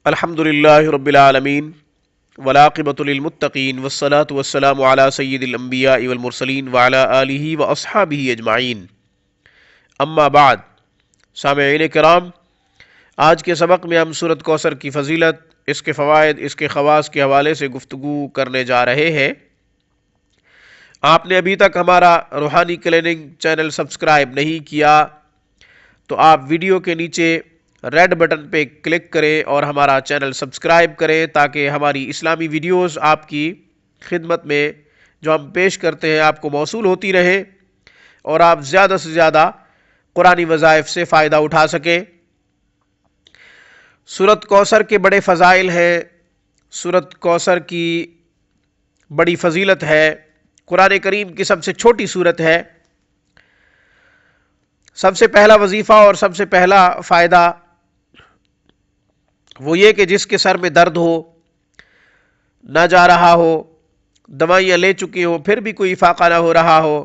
الحمد للہ رب العالمین والعاقبۃ للمتقین والصلاة والسلام علی سید الانبیاء والمرسلین وعلی آلہ واصحابہ اجمعین، اما بعد۔ سامعین کرام، آج کے سبق میں ہم سورۃ کوثر کی فضیلت، اس کے فوائد، اس کے خواص کے حوالے سے گفتگو کرنے جا رہے ہیں۔ آپ نے ابھی تک ہمارا روحانی کلیننگ چینل سبسکرائب نہیں کیا تو آپ ویڈیو کے نیچے ریڈ بٹن پہ کلک کریں اور ہمارا چینل سبسکرائب کریں تاکہ ہماری اسلامی ویڈیوز آپ کی خدمت میں جو ہم پیش کرتے ہیں آپ کو موصول ہوتی رہے اور آپ زیادہ سے زیادہ قرآنی وظائف سے فائدہ اٹھا سکیں۔ سورۃ کوثر کے بڑے فضائل ہیں، سورۃ کوثر کی بڑی فضیلت ہے، قرآن کریم کی سب سے چھوٹی سورت ہے۔ سب سے پہلا وظیفہ اور سب سے پہلا فائدہ وہ یہ کہ جس کے سر میں درد ہو، نہ جا رہا ہو، دوائیاں لے چکی ہو پھر بھی کوئی فاقہ نہ ہو رہا ہو،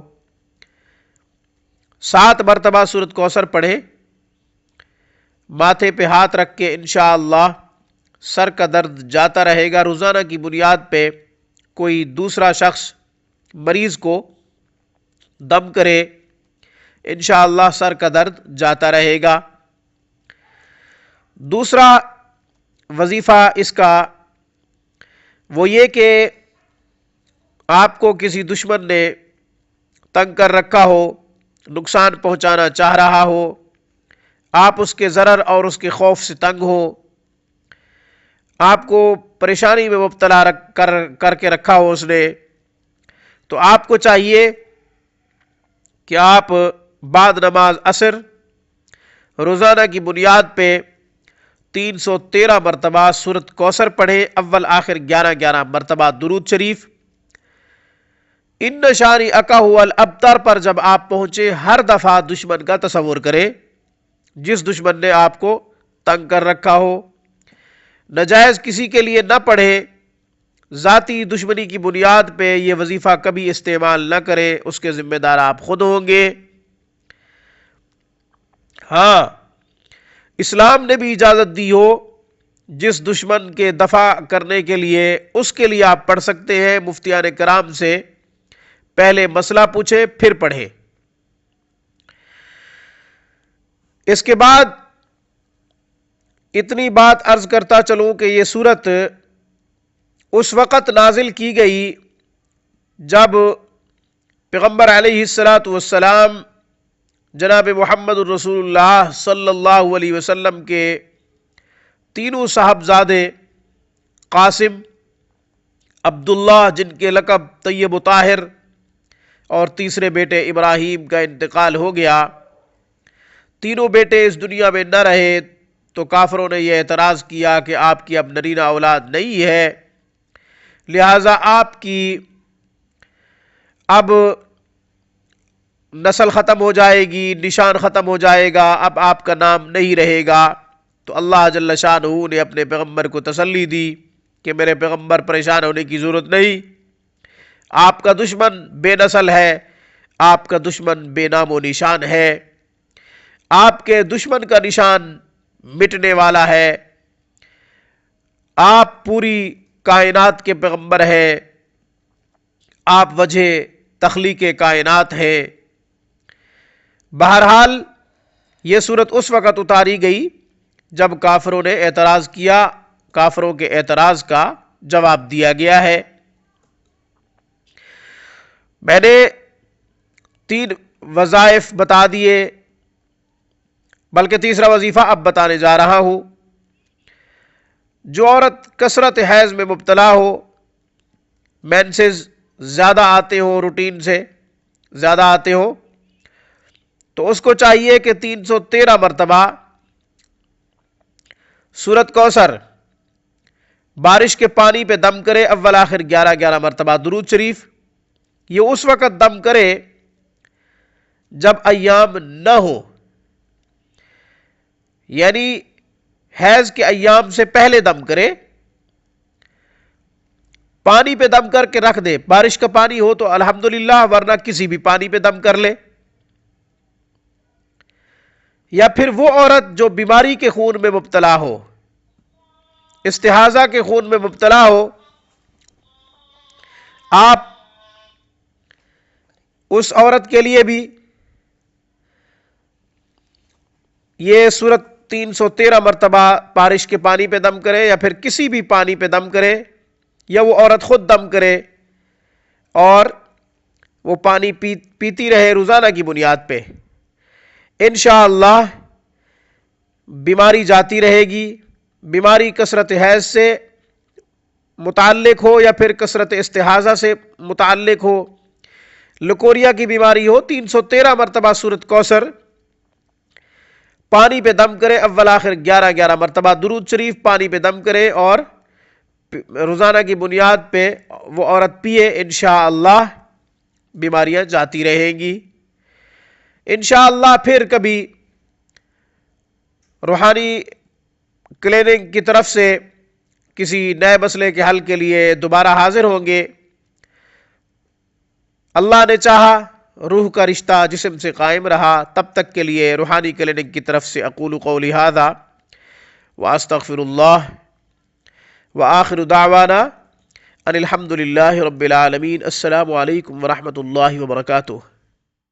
7 مرتبہ سورۃ کوثر پڑھے، ماتھے پہ ہاتھ رکھ کے انشاءاللہ سر کا درد جاتا رہے گا۔ روزانہ کی بنیاد پہ کوئی دوسرا شخص مریض کو دم کرے، انشاءاللہ سر کا درد جاتا رہے گا۔ دوسرا وظیفہ اس کا وہ یہ کہ آپ کو کسی دشمن نے تنگ کر رکھا ہو، نقصان پہنچانا چاہ رہا ہو، آپ اس کے ضرر اور اس کے خوف سے تنگ ہو، آپ کو پریشانی میں مبتلا کر کے رکھا ہو اس نے، تو آپ کو چاہیے کہ آپ بعد نماز عصر روزانہ کی بنیاد پہ 313 مرتبہ سورۃ کوثر پڑھیں، اول آخر 11 مرتبہ درود شریف۔ ان شانئک هو الابتر پر جب آپ پہنچے ہر دفعہ دشمن کا تصور کریں، جس دشمن نے آپ کو تنگ کر رکھا ہو، ناجائز کسی کے لیے نہ پڑھے، ذاتی دشمنی کی بنیاد پہ یہ وظیفہ کبھی استعمال نہ کرے، اس کے ذمہ دار آپ خود ہوں گے۔ ہاں، اسلام نے بھی اجازت دی ہو جس دشمن کے دفع کرنے کے لیے، اس کے لیے آپ پڑھ سکتے ہیں۔ مفتیان کرام سے پہلے مسئلہ پوچھیں پھر پڑھیں۔ اس کے بعد اتنی بات عرض کرتا چلوں کہ یہ سورت اس وقت نازل کی گئی جب پیغمبر علیہ السلام جناب محمد الرسول اللہ صلی اللہ علیہ وسلم کے تینوں صاحبزادے قاسم، عبداللہ جن کے لقب طیب و طاہر، اور تیسرے بیٹے ابراہیم کا انتقال ہو گیا۔ تینوں بیٹے اس دنیا میں نہ رہے تو کافروں نے یہ اعتراض کیا کہ آپ کی اب نرینہ اولاد نہیں ہے، لہٰذا آپ کی اب نسل ختم ہو جائے گی، نشان ختم ہو جائے گا، اب آپ کا نام نہیں رہے گا۔ تو اللہ جل شانہ نے اپنے پیغمبر کو تسلی دی کہ میرے پیغمبر پریشان ہونے کی ضرورت نہیں، آپ کا دشمن بے نسل ہے، آپ کا دشمن بے نام و نشان ہے، آپ کے دشمن کا نشان مٹنے والا ہے، آپ پوری کائنات کے پیغمبر ہیں، آپ وجہ تخلیق کائنات ہیں۔ بہرحال یہ صورت اس وقت اتاری گئی جب کافروں نے اعتراض کیا، کافروں کے اعتراض کا جواب دیا گیا ہے۔ میں نے 3 وظائف بتا دیے، بلکہ تیسرا وظیفہ اب بتانے جا رہا ہوں۔ جو عورت کثرت حیض میں مبتلا ہو، مینسز زیادہ آتے ہو، روٹین سے زیادہ آتے ہو، تو اس کو چاہیے کہ 313 مرتبہ سورۃ کوثر بارش کے پانی پہ دم کرے، اول آخر 11 مرتبہ درود شریف۔ یہ اس وقت دم کرے جب ایام نہ ہو، یعنی حیض کے ایام سے پہلے دم کرے، پانی پہ دم کر کے رکھ دے۔ بارش کا پانی ہو تو الحمدللہ، ورنہ کسی بھی پانی پہ دم کر لے۔ یا پھر وہ عورت جو بیماری کے خون میں مبتلا ہو، استحاضہ کے خون میں مبتلا ہو، آپ اس عورت کے لیے بھی یہ سورت 313 مرتبہ بارش کے پانی پہ دم کرے، یا پھر کسی بھی پانی پہ دم کرے، یا وہ عورت خود دم کرے اور وہ پانی پیتی رہے روزانہ کی بنیاد پہ، انشاءاللہ بیماری جاتی رہے گی۔ بیماری کثرت حیض سے متعلق ہو یا پھر کثرت استحاضہ سے متعلق ہو، لکوریا کی بیماری ہو، 313 مرتبہ سورت کوثر پانی پہ دم کرے، اول آخر 11 مرتبہ درود شریف پانی پہ دم کرے اور روزانہ کی بنیاد پہ وہ عورت پیے، انشاءاللہ بیماریاں جاتی رہیں گی۔ انشاءاللہ پھر کبھی روحانی کلینک کی طرف سے کسی نئے مسئلے کے حل کے لیے دوبارہ حاضر ہوں گے۔ اللہ نے چاہا روح کا رشتہ جسم سے قائم رہا، تب تک کے لیے روحانی کلینک کی طرف سے اقول قولی ھذا واستغفر اللہ وآخر دعوانا ان الحمد للہ رب العالمین۔ السلام علیکم ورحمۃ اللہ وبرکاتہ۔